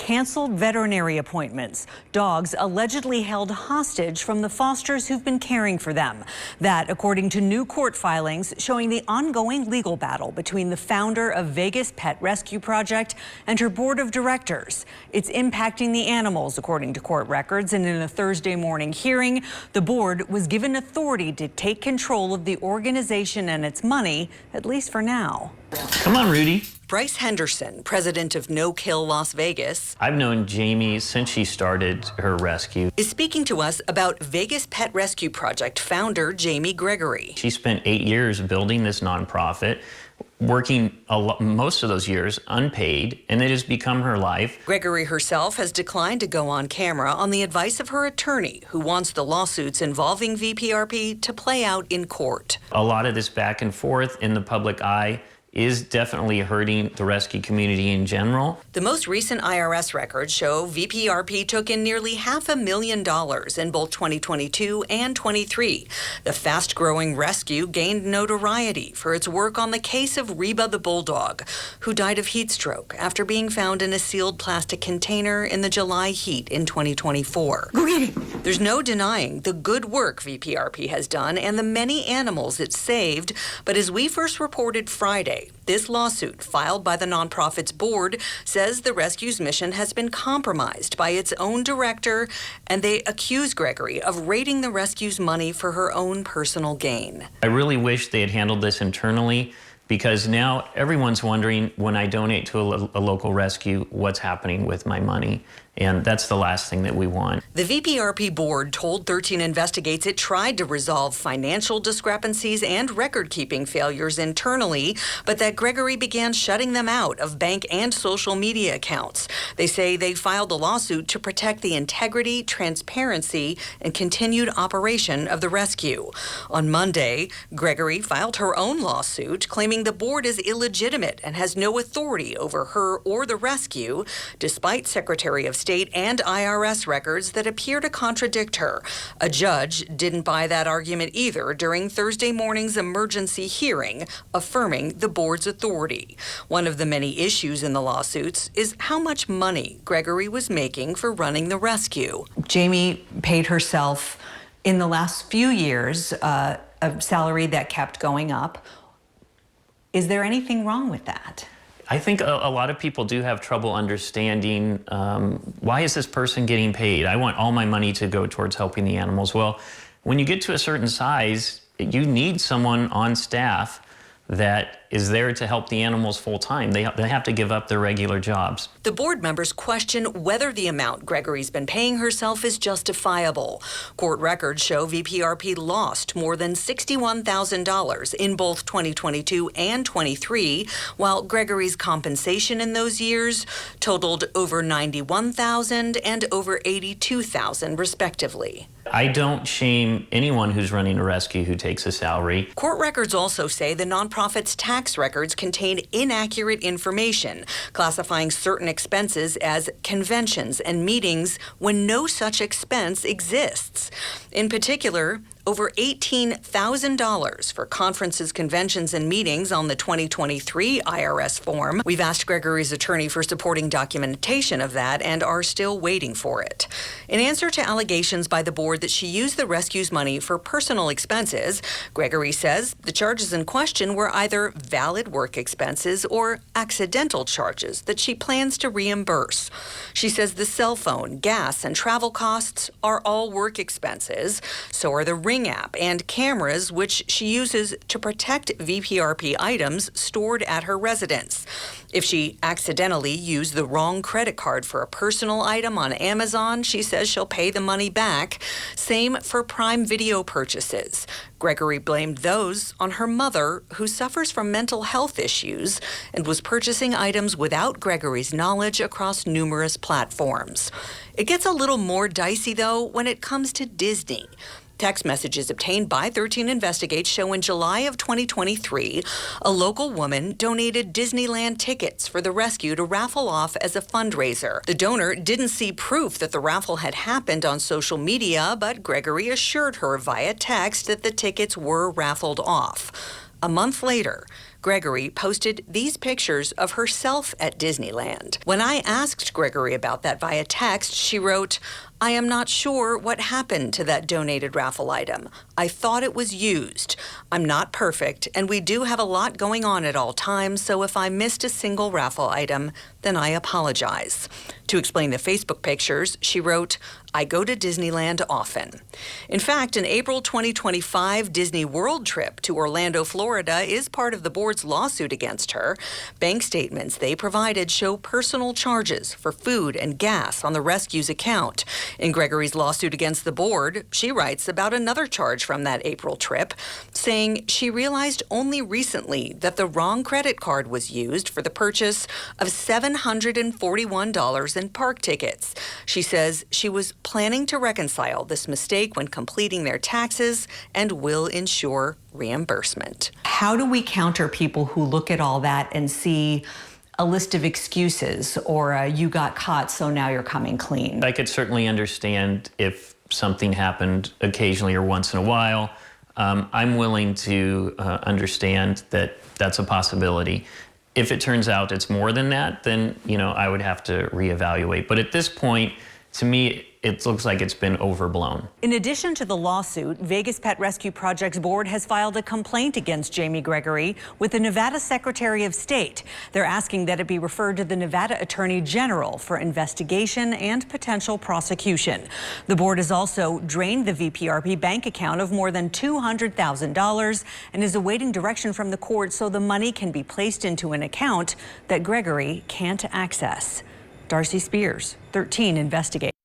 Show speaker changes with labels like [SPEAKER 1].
[SPEAKER 1] canceled veterinary appointments, dogs allegedly held hostage from the fosters who've been caring for them. That, according to new court filings showing the ongoing legal battle between the founder of Vegas Pet Rescue Project and her board of directors. It's impacting the animals, according to court records, and in a Thursday morning hearing, the board was given authority to take control of the organization and its money, at least for now.
[SPEAKER 2] Come on, Rudy.
[SPEAKER 1] Bryce Henderson, president of No Kill Las Vegas,
[SPEAKER 2] I've known Jamie since she started her rescue,
[SPEAKER 1] is speaking to us about Vegas Pet Rescue Project founder Jamie Gregory.
[SPEAKER 2] She spent 8 years building this nonprofit, working most of those years unpaid, and it has become her life.
[SPEAKER 1] Gregory herself has declined to go on camera on the advice of her attorney, who wants the lawsuits involving VPRP to play out in court.
[SPEAKER 2] A lot of this back and forth in the public eye is definitely hurting the rescue community in general.
[SPEAKER 1] The most recent IRS records show VPRP took in nearly $500,000 in both 2022 and 23. The fast-growing rescue gained notoriety for its work on the case of Reba the bulldog, who died of heat stroke after being found in a sealed plastic container in the July heat in 2024. Go get him. There's no denying the good work VPRP has done and the many animals it saved, but as we first reported Friday, this lawsuit filed by the nonprofit's board says the rescue's mission has been compromised by its own director, and they accuse Gregory of raiding the rescue's money for her own personal gain.
[SPEAKER 2] I really wish they had handled this internally, because now everyone's wondering, when I donate to a local rescue, what's happening with my money? And that's the last thing that we want.
[SPEAKER 1] The VPRP board told 13 Investigates it tried to resolve financial discrepancies and record-keeping failures internally, but that Gregory began shutting them out of bank and social media accounts. They say they filed a lawsuit to protect the integrity, transparency, and continued operation of the rescue. On Monday, Gregory filed her own lawsuit, claiming the board is illegitimate and has no authority over her or the rescue, despite Secretary of State and IRS records that appear to contradict her. A judge didn't buy that argument either during Thursday morning's emergency hearing, affirming the board's authority. One of the many issues in the lawsuits is how much money Gregory was making for running the rescue. Jamie paid herself in the last few years a salary that kept going up. Is there anything wrong with that?
[SPEAKER 2] I think a lot of people do have trouble understanding, why is this person getting paid? I want all my money to go towards helping the animals. Well, when you get to a certain size, you need someone on staff that is there to help the animals full time. They have to give up their regular jobs. The board members question whether the amount Gregory's been paying herself is justifiable. Court records show VPRP lost more than $61,000 in both 2022 and 23, while Gregory's compensation in those years totaled over $91,000 and over $82,000 respectively. I don't shame anyone who's running a rescue who takes a salary. Court records also say the nonprofit's tax records contain inaccurate information, classifying certain expenses as conventions and meetings when no such expense exists. In particular, over $18,000 for conferences, conventions, and meetings on the 2023 IRS form. We've asked Gregory's attorney for supporting documentation of that and are still waiting for it. In answer to allegations by the board that she used the rescue's money for personal expenses, Gregory says the charges in question were either valid work expenses or accidental charges that she plans to reimburse. She says the cell phone, gas, and travel costs are all work expenses. So are the Ring app and cameras, which she uses to protect VPRP items stored at her residence. If she accidentally used the wrong credit card for a personal item on Amazon, she says she'll pay the money back. Same for Prime Video purchases. Gregory blamed those on her mother, who suffers from mental health issues and was purchasing items without Gregory's knowledge across numerous platforms. It gets a little more dicey, though, when it comes to Disney. Text messages obtained by 13 Investigates show in July of 2023, a local woman donated Disneyland tickets for the rescue to raffle off as a fundraiser. The donor didn't see proof that the raffle had happened on social media, but Gregory assured her via text that the tickets were raffled off. A month later,
[SPEAKER 1] Gregory posted these pictures of herself at Disneyland. When I asked Gregory about that via text, she wrote, "I am not sure what happened to that donated raffle item. I thought it was used. I'm not perfect, and we do have a lot going on at all times, so if I missed a single raffle item, then I apologize." To explain the Facebook pictures, she wrote, "I go to Disneyland often." In fact, an April 2025 Disney World trip to Orlando, Florida is part of the board's lawsuit against her. Bank statements they provided show personal charges for food and gas on the rescue's account. In Gregory's lawsuit against the board, she writes about another charge from that April trip, saying she realized only recently that the wrong credit card was used for the purchase of $741 in park tickets. She says she was planning to reconcile this mistake when completing their taxes and will ensure reimbursement. How do we counter people who look at all that and see a list of excuses or you got caught, so now you're coming clean?
[SPEAKER 2] I could certainly understand if something happened occasionally or once in a while. I'm willing to understand that that's a possibility. If it turns out it's more than that, then, I would have to reevaluate. But at this point, to me, it looks like it's been overblown.
[SPEAKER 1] In addition to the lawsuit, Vegas Pet Rescue Project's board has filed a complaint against Jamie Gregory with the Nevada Secretary of State. They're asking that it be referred to the Nevada Attorney General for investigation and potential prosecution. The board has also drained the VPRP bank account of more than $200,000 and is awaiting direction from the court so the money can be placed into an account that Gregory can't access. Darcy Spears, 13 Investigates.